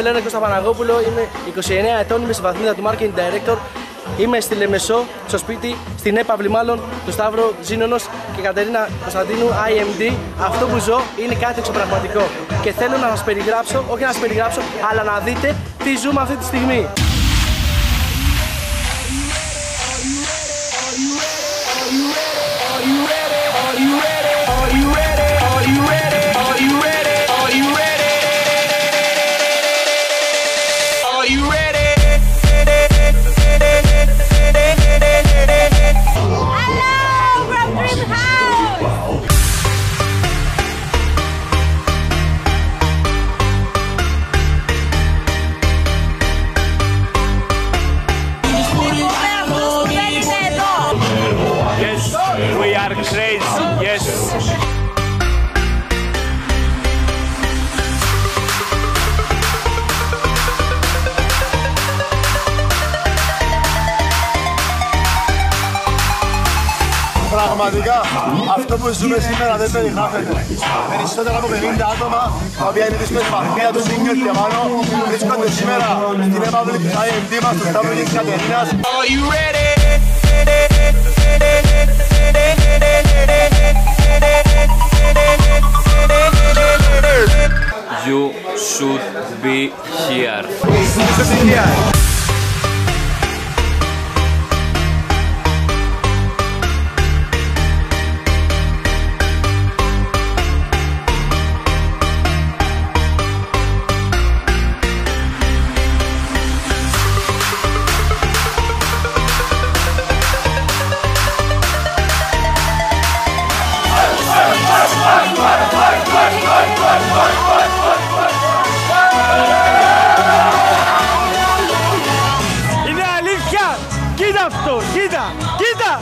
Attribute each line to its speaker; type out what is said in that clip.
Speaker 1: με λένε Κώστα Παναγόπουλο, είμαι 29 ετών, είμαι στη βαθμίδα του Marketing Director. Είμαι στη Λεμεσό, στο σπίτι, στην έπαυλη μάλλον, του Σταύρο Ζήνωνος και Κατερίνα Κωνσταντίνου, IMD. Αυτό που ζω είναι κάτι εξωπραγματικό και θέλω να σας περιγράψω, όχι να σας περιγράψω, αλλά να δείτε τι ζούμε αυτή τη στιγμή.
Speaker 2: We are crazy, yes.
Speaker 3: Πραγματικά αυτό που ζούμε σήμερα δεν περιγράφεται. Περισσότερα από 50 άτομα, τα οποία είναι στη βαθμία του Senior και πάνω, βρίσκονται σήμερα στην έπαυλη της IMD μας, του Σταύρου και της Κατερίνας.
Speaker 4: You should be here.
Speaker 1: Είναι αλήθεια! Κοίτα αυτό! Κοίτα! Κοίτα!